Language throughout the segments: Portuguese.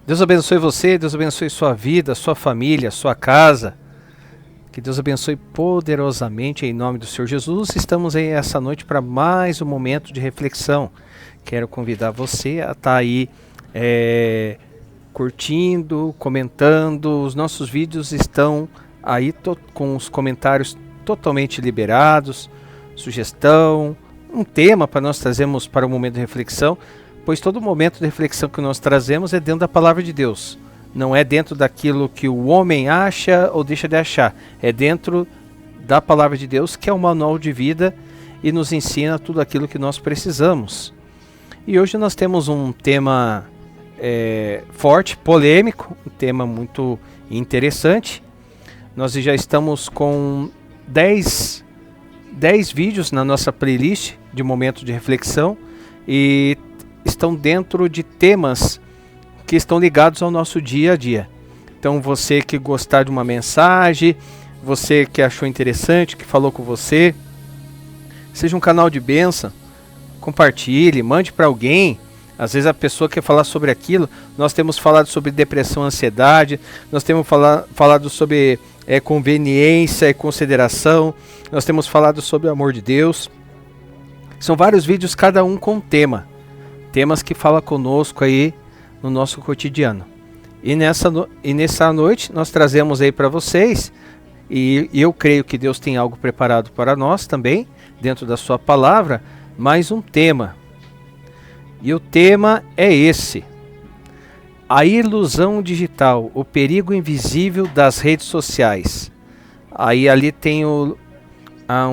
Deus abençoe você, Deus abençoe sua vida, sua família, sua casa. Que Deus abençoe poderosamente em nome do Senhor Jesus. Estamos aí essa noite para mais um momento de reflexão. Quero convidar você a estar aí curtindo, comentando. Os nossos vídeos estão aí com os comentários totalmente liberados, sugestão, um tema para nós trazermos para o momento de reflexão. Pois todo momento de reflexão que nós trazemos é dentro da palavra de Deus. Não é dentro daquilo que o homem acha ou deixa de achar. É dentro da palavra de Deus, que é o manual de vida e nos ensina tudo aquilo que nós precisamos. E hoje nós temos um tema forte, polêmico, um tema muito interessante. Nós já estamos com 10 vídeos na nossa playlist de momento de reflexão e estão dentro de temas que estão ligados ao nosso dia a dia. Então você que gostar de uma mensagem, você que achou interessante, que falou com você, seja um canal de bênção, compartilhe, mande para alguém. Às vezes a pessoa quer falar sobre aquilo. Nós temos falado sobre depressão, ansiedade, nós temos falado sobre conveniência e consideração, nós temos falado sobre o amor de Deus. São vários vídeos, cada um com um tema. Temas que falam conosco aí no nosso cotidiano. E nessa noite nós trazemos aí para vocês, e eu creio que Deus tem algo preparado para nós também, dentro da sua palavra, mais um tema. E o tema é esse: a ilusão digital, o perigo invisível das redes sociais. Aí ali tem um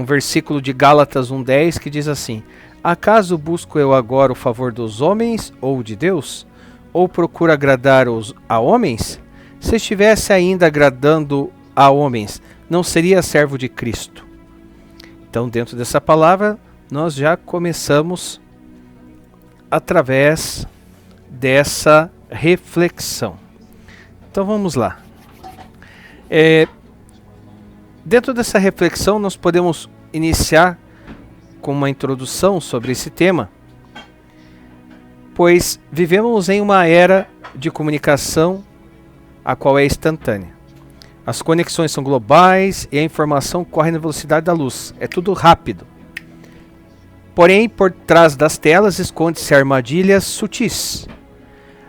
versículo de Gálatas 1:10 que diz assim: acaso busco eu agora o favor dos homens ou de Deus? Ou procuro agradar a homens? Se estivesse ainda agradando a homens, não seria servo de Cristo. Então, dentro dessa palavra, nós já começamos através dessa reflexão. Então, vamos lá. Dentro dessa reflexão, nós podemos iniciar com uma introdução sobre esse tema, pois vivemos em uma era de comunicação a qual é instantânea. As conexões são globais e a informação corre na velocidade da luz. É tudo rápido. Porém, por trás das telas esconde-se armadilhas sutis.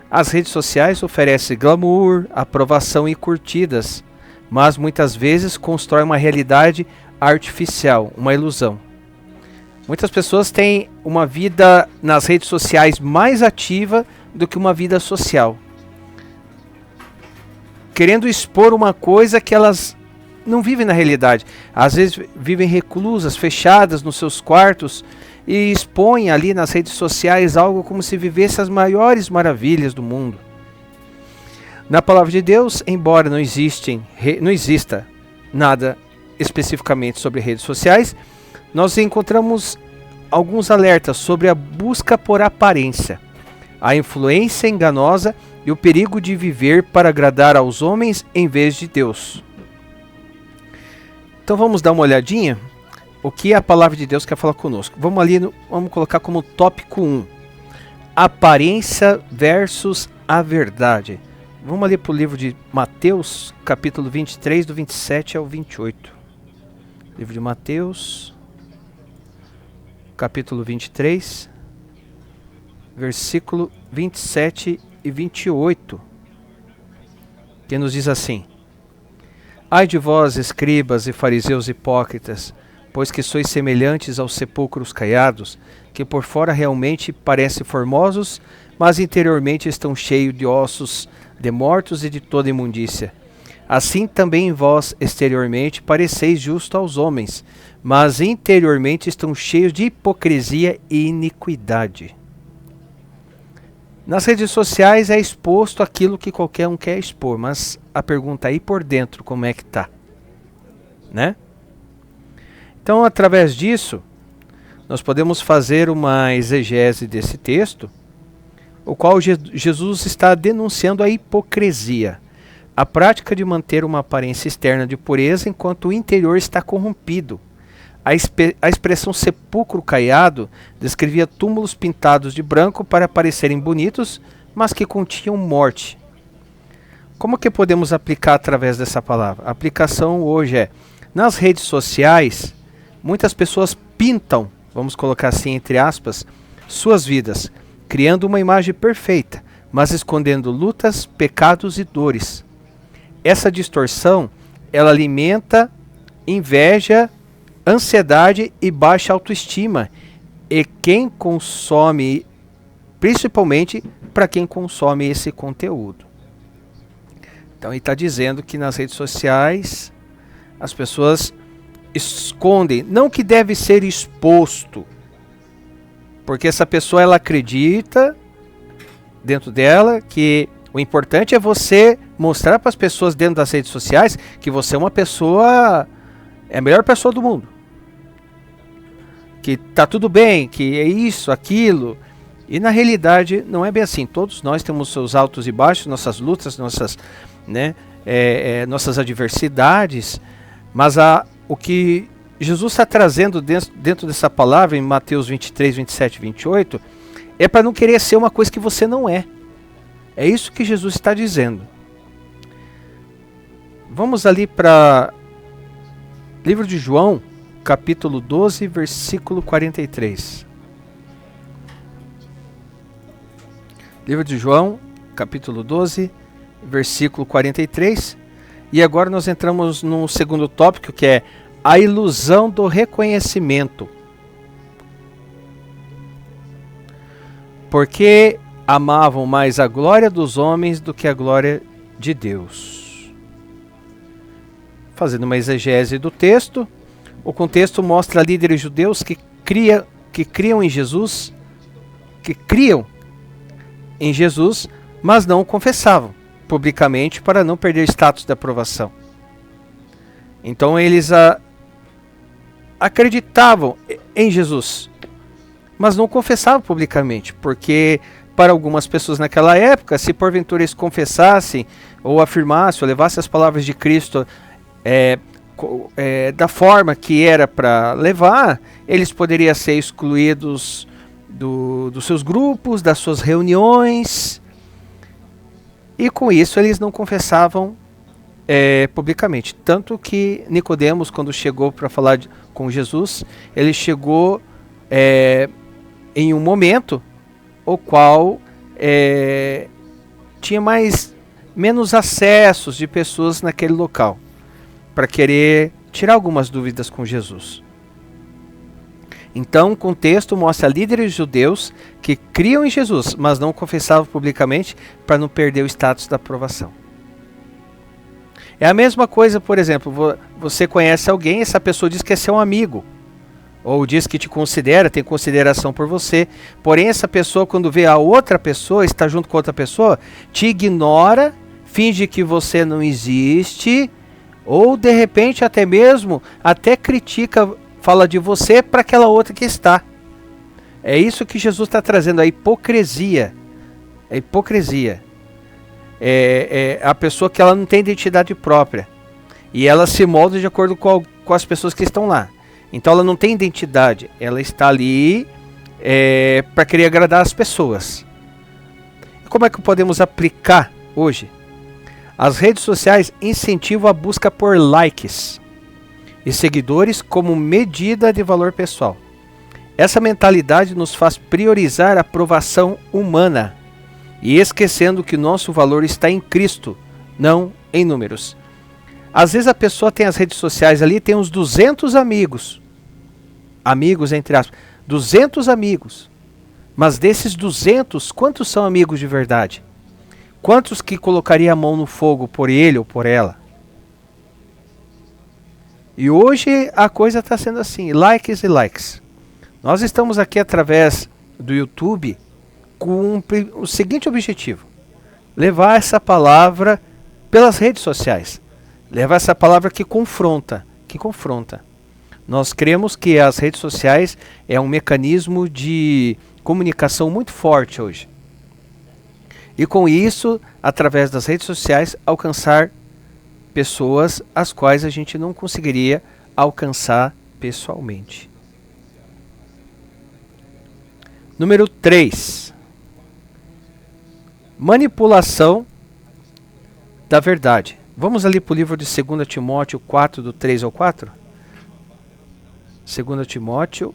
As redes sociais oferecem glamour, aprovação e curtidas, mas muitas vezes constroem uma realidade artificial, uma ilusão. Muitas pessoas têm uma vida nas redes sociais mais ativa do que uma vida social, querendo expor uma coisa que elas não vivem na realidade. Às vezes vivem reclusas, fechadas nos seus quartos e expõem ali nas redes sociais algo como se vivesse as maiores maravilhas do mundo. Na palavra de Deus, embora não exista nada especificamente sobre redes sociais, nós encontramos alguns alertas sobre a busca por aparência, a influência enganosa e o perigo de viver para agradar aos homens em vez de Deus. Então vamos dar uma olhadinha o que a palavra de Deus quer falar conosco. Vamos colocar como tópico 1, aparência versus a verdade. Vamos ali para o livro de Mateus, capítulo 23, do 27 ao 28. Livro de Mateus, capítulo 23, versículo 27 e 28, que nos diz assim: ai de vós, escribas e fariseus hipócritas, pois que sois semelhantes aos sepulcros caiados, que por fora realmente parecem formosos, mas interiormente estão cheios de ossos de mortos e de toda imundícia. Assim também vós exteriormente pareceis justo aos homens, mas interiormente estão cheios de hipocrisia e iniquidade. Nas redes sociais é exposto aquilo que qualquer um quer expor, mas a pergunta aí por dentro, como é que tá? Né? Então, através disso, nós podemos fazer uma exegese desse texto, o qual Jesus está denunciando a hipocrisia, a prática de manter uma aparência externa de pureza enquanto o interior está corrompido. A expressão sepulcro caiado descrevia túmulos pintados de branco para parecerem bonitos, mas que continham morte. Como que podemos aplicar através dessa palavra? A aplicação hoje é, nas redes sociais, muitas pessoas pintam, vamos colocar assim entre aspas, suas vidas, criando uma imagem perfeita, mas escondendo lutas, pecados e dores. Essa distorção, ela alimenta inveja, ansiedade e baixa autoestima. E quem consome, principalmente para quem consome esse conteúdo. Então ele está dizendo que nas redes sociais as pessoas escondem, não que deve ser exposto, porque essa pessoa ela acredita dentro dela que o importante é você mostrar para as pessoas dentro das redes sociais que você é uma pessoa, é a melhor pessoa do mundo, que tá tudo bem, que é isso, aquilo. E na realidade não é bem assim. Todos nós temos seus altos e baixos, nossas lutas, nossas, né, nossas adversidades, mas o que Jesus está trazendo dentro dessa palavra em Mateus 23, 27 e 28 é para não querer ser uma coisa que você não é. É isso que Jesus está dizendo. Vamos ali para livro de João, capítulo 12, versículo 43. Livro de João, capítulo 12, versículo 43. E agora nós entramos num segundo tópico, que é a ilusão do reconhecimento. Porque amavam mais a glória dos homens do que a glória de Deus. Fazendo uma exegese do texto, o contexto mostra líderes judeus que criam em Jesus, mas não o confessavam publicamente para não perder status de aprovação. Então eles acreditavam em Jesus, mas não confessavam publicamente, porque para algumas pessoas naquela época, se porventura eles confessassem, ou afirmassem, ou levassem as palavras de Cristo da forma que era para levar, eles poderiam ser excluídos dos seus grupos, das suas reuniões, e com isso eles não confessavam publicamente. Tanto que Nicodemos, quando chegou para falar com Jesus, ele chegou em um momento o qual tinha menos acessos de pessoas naquele local, para querer tirar algumas dúvidas com Jesus. Então o contexto mostra líderes judeus que criam em Jesus, mas não confessavam publicamente para não perder o status da aprovação. É a mesma coisa, por exemplo, você conhece alguém, essa pessoa diz que é seu amigo, ou diz que te considera, tem consideração por você, porém essa pessoa, quando vê a outra pessoa, está junto com outra pessoa, te ignora, finge que você não existe, ou de repente até mesmo critica, fala de você para aquela outra que está. É isso que Jesus está trazendo, a hipocrisia. A hipocrisia. É a pessoa que ela não tem identidade própria. E ela se molda de acordo com as pessoas que estão lá. Então ela não tem identidade. Ela está ali para querer agradar as pessoas. E como é que podemos aplicar hoje? As redes sociais incentivam a busca por likes e seguidores como medida de valor pessoal. Essa mentalidade nos faz priorizar a aprovação humana e esquecendo que nosso valor está em Cristo, não em números. Às vezes a pessoa tem as redes sociais ali, tem uns 200 amigos, entre aspas, 200 amigos, mas desses 200, quantos são amigos de verdade? Quantos que colocaria a mão no fogo por ele ou por ela? E hoje a coisa está sendo assim, likes e likes. Nós estamos aqui através do YouTube com o seguinte objetivo: levar essa palavra pelas redes sociais, levar essa palavra que confronta. Nós cremos que as redes sociais é um mecanismo de comunicação muito forte hoje. E com isso, através das redes sociais, alcançar pessoas as quais a gente não conseguiria alcançar pessoalmente. Número 3. Manipulação da verdade. Vamos ali para o livro de 2 Timóteo 4, do 3 ao 4? 2 Timóteo.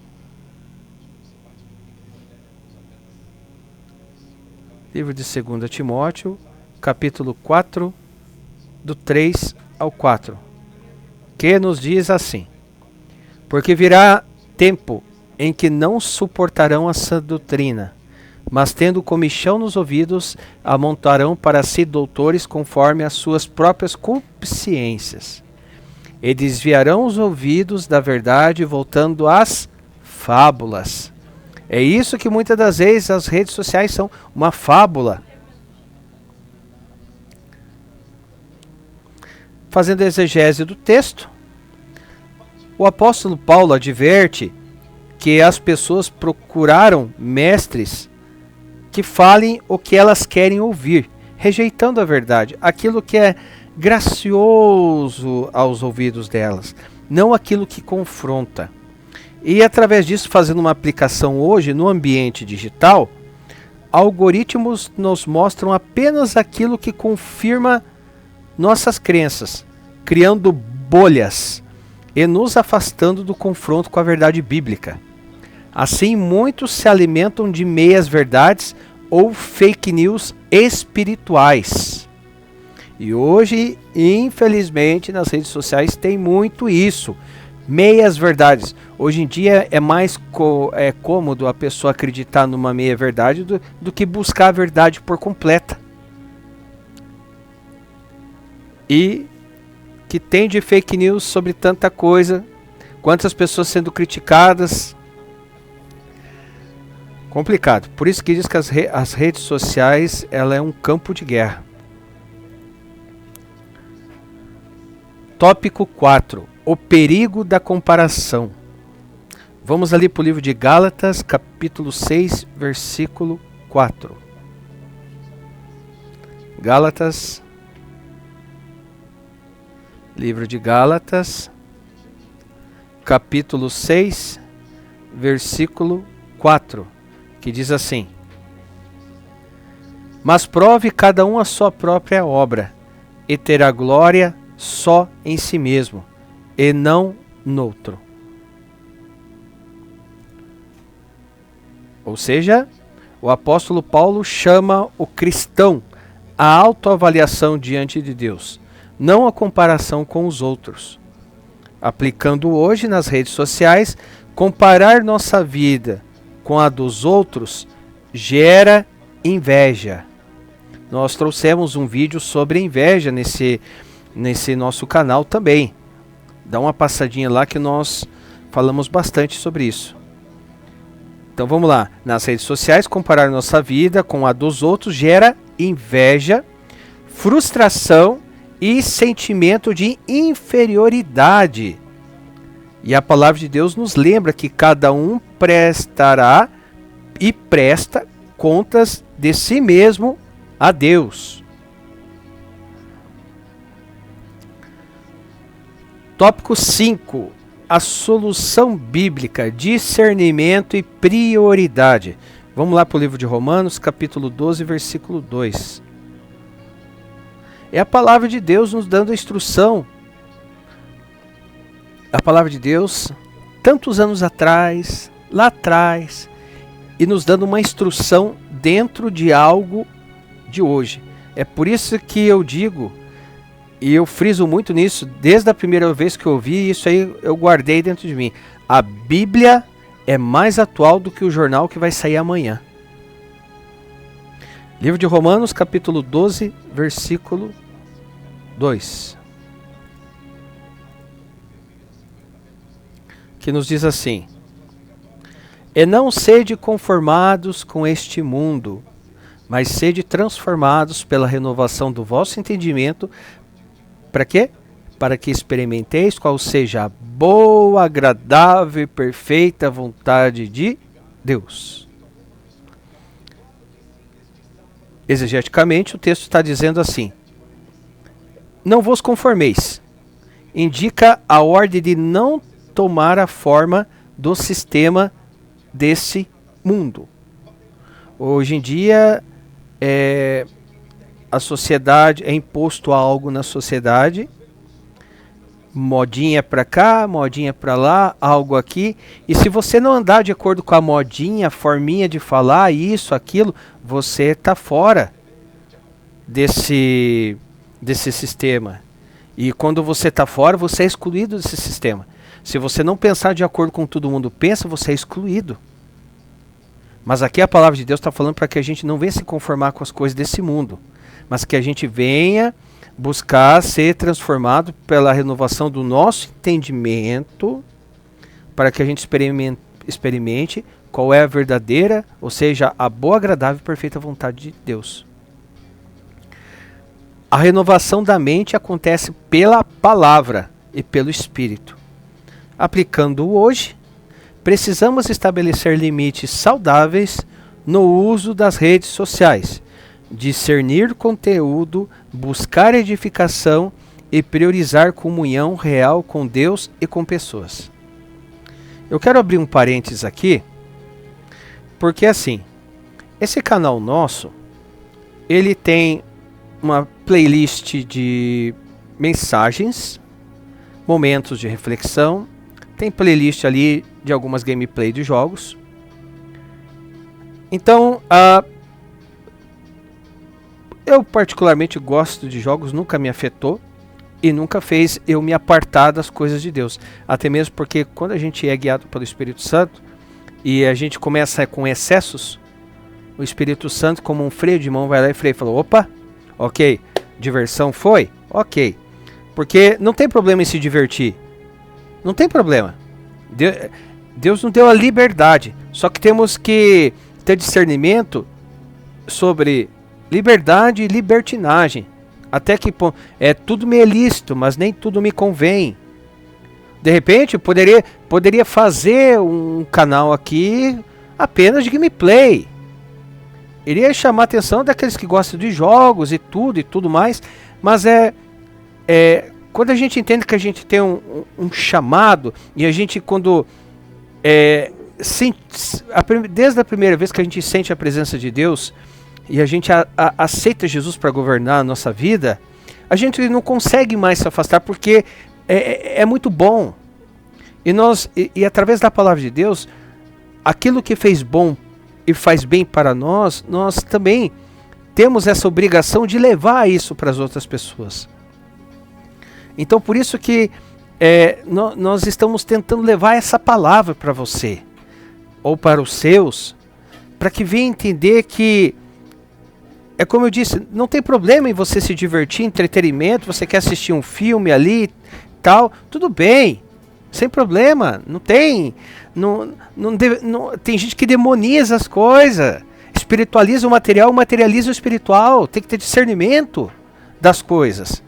Livro de 2 Timóteo, capítulo 4, do 3 ao 4. Que nos diz assim: porque virá tempo em que não suportarão a sã doutrina, mas tendo comichão nos ouvidos, amontarão para si doutores conforme as suas próprias consciências, e desviarão os ouvidos da verdade, voltando às fábulas. É isso que muitas das vezes as redes sociais são, uma fábula. Fazendo a exegese do texto, o apóstolo Paulo adverte que as pessoas procuraram mestres que falem o que elas querem ouvir, rejeitando a verdade, aquilo que é gracioso aos ouvidos delas, não aquilo que confronta. E através disso, fazendo uma aplicação hoje no ambiente digital, algoritmos nos mostram apenas aquilo que confirma nossas crenças, criando bolhas e nos afastando do confronto com a verdade bíblica. Assim, muitos se alimentam de meias verdades ou fake news espirituais. E hoje, infelizmente, nas redes sociais tem muito isso. Meias verdades. Hoje em dia é mais cômodo a pessoa acreditar numa meia verdade do que buscar a verdade por completa. E que tem de fake news sobre tanta coisa, quantas pessoas sendo criticadas. Complicado. Por isso que diz que as redes sociais, ela é um campo de guerra. Tópico 4. O perigo da comparação. Vamos ali para o livro de Gálatas, capítulo 6, versículo 4. Gálatas, livro de Gálatas, capítulo 6, versículo 4, que diz assim: mas prove cada um a sua própria obra, e terá glória só em si mesmo, e não noutro. Ou seja, o apóstolo Paulo chama o cristão à autoavaliação diante de Deus, não a comparação com os outros. Aplicando hoje nas redes sociais, comparar nossa vida com a dos outros gera inveja. Nós trouxemos um vídeo sobre inveja nesse nosso canal também. Dá uma passadinha lá que nós falamos bastante sobre isso. Então vamos lá. Nas redes sociais, comparar nossa vida com a dos outros gera inveja, frustração e sentimento de inferioridade. E a palavra de Deus nos lembra que cada um prestará e presta contas de si mesmo a Deus. Tópico 5. A solução bíblica, discernimento e prioridade. Vamos lá para o livro de Romanos, capítulo 12, versículo 2. É a palavra de Deus nos dando a instrução. A palavra de Deus, tantos anos atrás, lá atrás, e nos dando uma instrução dentro de algo de hoje. É por isso que eu digo, e eu friso muito nisso, desde a primeira vez que eu ouvi, isso aí eu guardei dentro de mim. A Bíblia é mais atual do que o jornal que vai sair amanhã. Livro de Romanos, capítulo 12, versículo 2. Que nos diz assim: e não sede conformados com este mundo, mas sede transformados pela renovação do vosso entendimento. Para quê? Para que experimenteis qual seja a boa, agradável e perfeita vontade de Deus. Exegeticamente, o texto está dizendo assim: não vos conformeis. Indica a ordem de não tomar a forma do sistema desse mundo. Hoje em dia, a sociedade, é imposto algo na sociedade, modinha pra cá, modinha pra lá, algo aqui, e se você não andar de acordo com a modinha, a forminha de falar, isso, aquilo, você tá fora desse sistema. E quando você tá fora, você é excluído desse sistema. Se você não pensar de acordo com o que todo mundo pensa, você é excluído. Mas aqui a palavra de Deus está falando para que a gente não venha se conformar com as coisas desse mundo, mas que a gente venha buscar ser transformado pela renovação do nosso entendimento, para que a gente experimente qual é a verdadeira, ou seja, a boa, agradável e perfeita vontade de Deus. A renovação da mente acontece pela palavra e pelo Espírito. Aplicando-o hoje, precisamos estabelecer limites saudáveis no uso das redes sociais, discernir conteúdo, buscar edificação e priorizar comunhão real com Deus e com pessoas. Eu quero abrir um parênteses aqui, porque assim, esse canal nosso, ele tem uma playlist de mensagens, momentos de reflexão, tem playlist ali de algumas gameplay de jogos. Então, eu particularmente gosto de jogos, nunca me afetou e nunca fez eu me apartar das coisas de Deus. Até mesmo porque quando a gente é guiado pelo Espírito Santo e a gente começa com excessos, o Espírito Santo, como um freio de mão, vai lá e freia e fala: opa, ok, diversão foi? Ok. Porque não tem problema em se divertir. Não tem problema. Deus nos deu a liberdade. Só que temos que ter discernimento sobre liberdade e libertinagem. Até que é tudo me é lícito, mas nem tudo me convém. De repente, eu poderia fazer um canal aqui apenas de gameplay. Iria chamar a atenção daqueles que gostam de jogos e tudo mais. Mas quando a gente entende que a gente tem um chamado, e a gente desde a primeira vez que a gente sente a presença de Deus, e a gente aceita Jesus para governar a nossa vida, a gente não consegue mais se afastar, porque é muito bom. E através da palavra de Deus, aquilo que fez bom e faz bem para nós, nós também temos essa obrigação de levar isso para as outras pessoas. Então por isso que nós estamos tentando levar essa palavra para você, ou para os seus, para que venha entender que, como eu disse, não tem problema em você se divertir, entretenimento, você quer assistir um filme ali, tal, tudo bem, sem problema, não tem, tem gente que demoniza as coisas, espiritualiza o material, materializa o espiritual, tem que ter discernimento das coisas.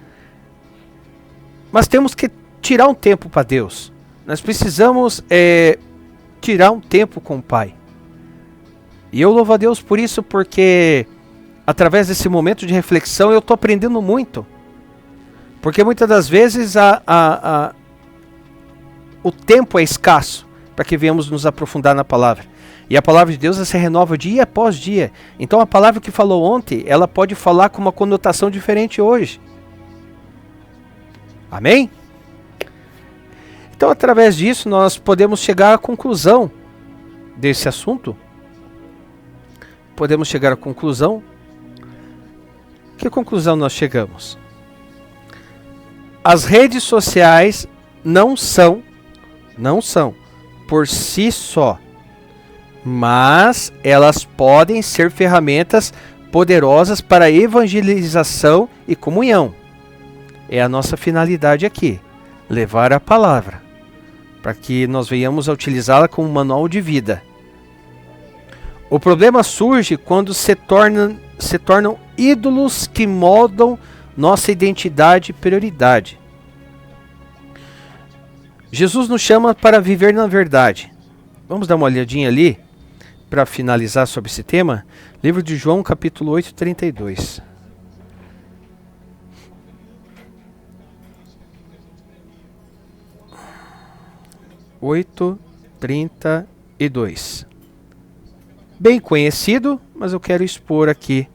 Mas temos que tirar um tempo para Deus. Nós precisamos tirar um tempo com o Pai. E eu louvo a Deus por isso, porque através desse momento de reflexão eu estou aprendendo muito. Porque muitas das vezes o tempo é escasso para que venhamos nos aprofundar na palavra. E a palavra de Deus se renova dia após dia. Então a palavra que falou ontem, ela pode falar com uma conotação diferente hoje. Amém? Então, através disso, nós podemos chegar à conclusão desse assunto. Podemos chegar à conclusão. Que conclusão nós chegamos? As redes sociais não são por si só, mas elas podem ser ferramentas poderosas para evangelização e comunhão. É a nossa finalidade aqui, levar a palavra, para que nós venhamos a utilizá-la como manual de vida. O problema surge quando se tornam ídolos que moldam nossa identidade e prioridade. Jesus nos chama para viver na verdade. Vamos dar uma olhadinha ali, para finalizar sobre esse tema. Livro de João, capítulo 8, 32. (8:32). Bem conhecido, mas eu quero expor aqui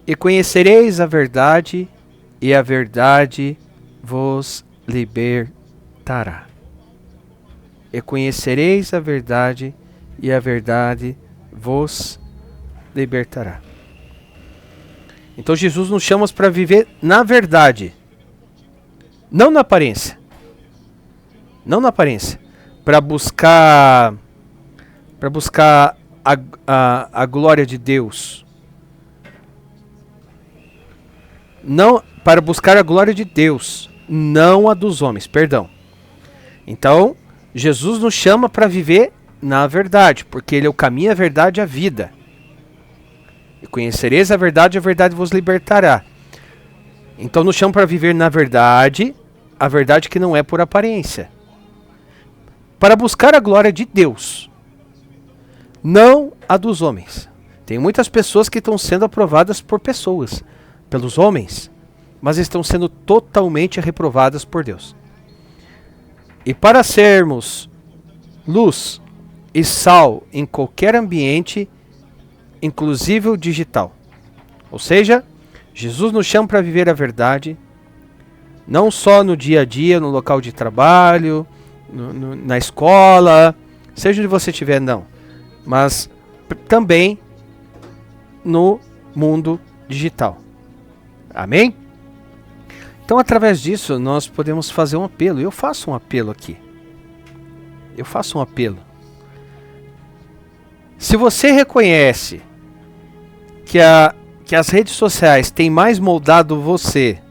E conhecereis a verdade, e a verdade vos libertará. E conhecereis a verdade, e a verdade vos libertará. Então Jesus nos chama para viver na verdade, não na aparência. Não na aparência. Para buscar a glória de Deus. Não, para buscar a glória de Deus, não a dos homens, perdão. Então, Jesus nos chama para viver na verdade, porque Ele é o caminho, a verdade e a vida. E conhecereis a verdade vos libertará. Então nos chama para viver na verdade, a verdade que não é por aparência. Para buscar a glória de Deus, não a dos homens. Tem muitas pessoas que estão sendo aprovadas por pessoas, pelos homens, mas estão sendo totalmente reprovadas por Deus. E para sermos luz e sal em qualquer ambiente, inclusive o digital. Ou seja, Jesus nos chama para viver a verdade, não só no dia a dia, no local de trabalho, na escola, seja onde você estiver, não. Mas também no mundo digital. Amém? Então, através disso, nós podemos fazer um apelo. Eu faço um apelo aqui. Eu faço um apelo. Se você reconhece que as redes sociais têm mais moldado você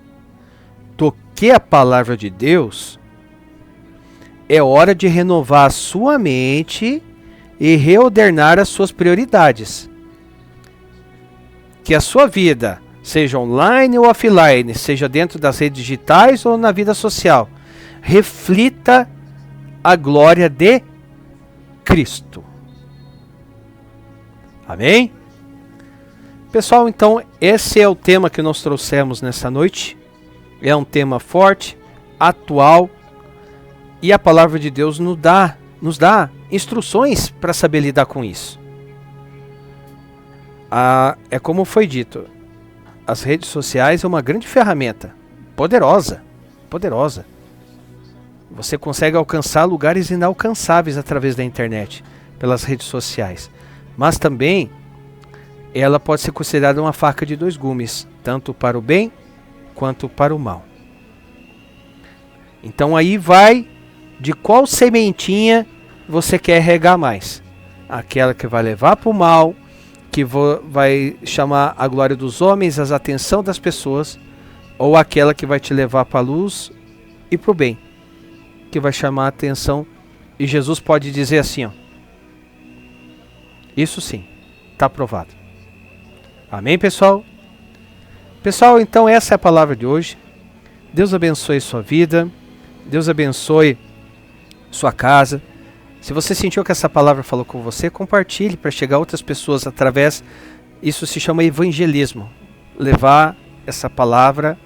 do que a palavra de Deus, é hora de renovar a sua mente e reordenar as suas prioridades. Que a sua vida, seja online ou offline, seja dentro das redes digitais ou na vida social, reflita a glória de Cristo. Amém? Pessoal, então esse é o tema que nós trouxemos nessa noite. É um tema forte, atual, e a palavra de Deus nos dá instruções para saber lidar com isso. É como foi dito, as redes sociais é uma grande ferramenta, poderosa. Você consegue alcançar lugares inalcançáveis através da internet, pelas redes sociais. Mas também ela pode ser considerada uma faca de dois gumes, tanto para o bem quanto para o mal. Então aí vai de qual sementinha você quer regar mais. Aquela que vai levar para o mal, que vai chamar a glória dos homens, a atenção das pessoas, ou aquela que vai te levar para a luz e para o bem, que vai chamar a atenção. E Jesus pode dizer assim, ó, isso sim, está aprovado. Amém, pessoal? Pessoal, então essa é a palavra de hoje. Deus abençoe sua vida. Deus abençoe sua casa. Se você sentiu que essa palavra falou com você, compartilhe para chegar a outras pessoas através. Isso se chama evangelismo. Levar essa palavra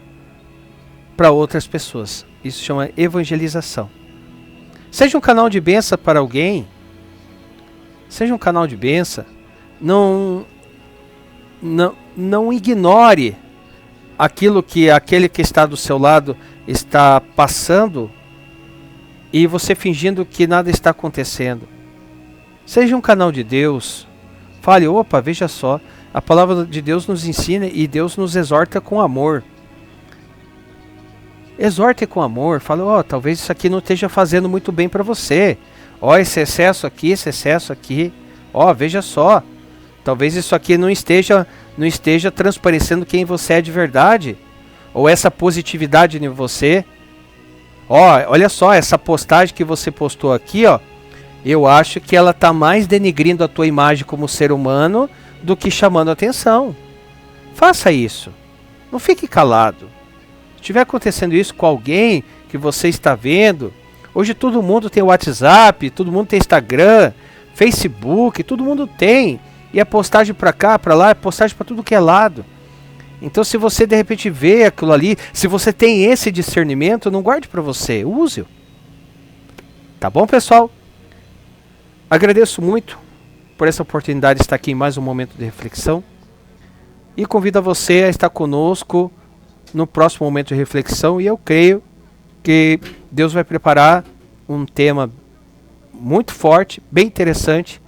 para outras pessoas. Isso se chama evangelização. Seja um canal de bênção para alguém. Seja um canal de bênção. Não ignore aquilo que aquele que está do seu lado está passando e você fingindo que nada está acontecendo. Seja um canal de Deus. Fale, opa, veja só, a palavra de Deus nos ensina e Deus nos exorta com amor. Exorte com amor. Fale, talvez isso aqui não esteja fazendo muito bem para você. Esse excesso aqui, veja só. Talvez isso aqui não esteja transparecendo quem você é de verdade. Ou essa positividade em você. Olha só, essa postagem que você postou aqui, eu acho que ela está mais denigrindo a tua imagem como ser humano do que chamando atenção. Faça isso. Não fique calado. Se estiver acontecendo isso com alguém que você está vendo, hoje todo mundo tem WhatsApp, todo mundo tem Instagram, Facebook, todo mundo tem. E é postagem para cá, para lá, é postagem para tudo que é lado. Então se você de repente vê aquilo ali, se você tem esse discernimento, não guarde para você, use-o. Tá bom, pessoal? Agradeço muito por essa oportunidade de estar aqui em mais um momento de reflexão. e convido a você a estar conosco no próximo momento de reflexão, e eu creio que Deus vai preparar um tema muito forte, bem interessante,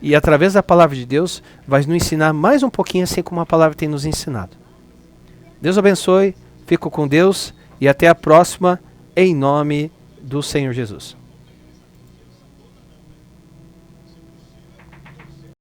e através da palavra de Deus vai nos ensinar mais um pouquinho assim como a palavra tem nos ensinado. Deus abençoe, fico com Deus e até a próxima, em nome do Senhor Jesus.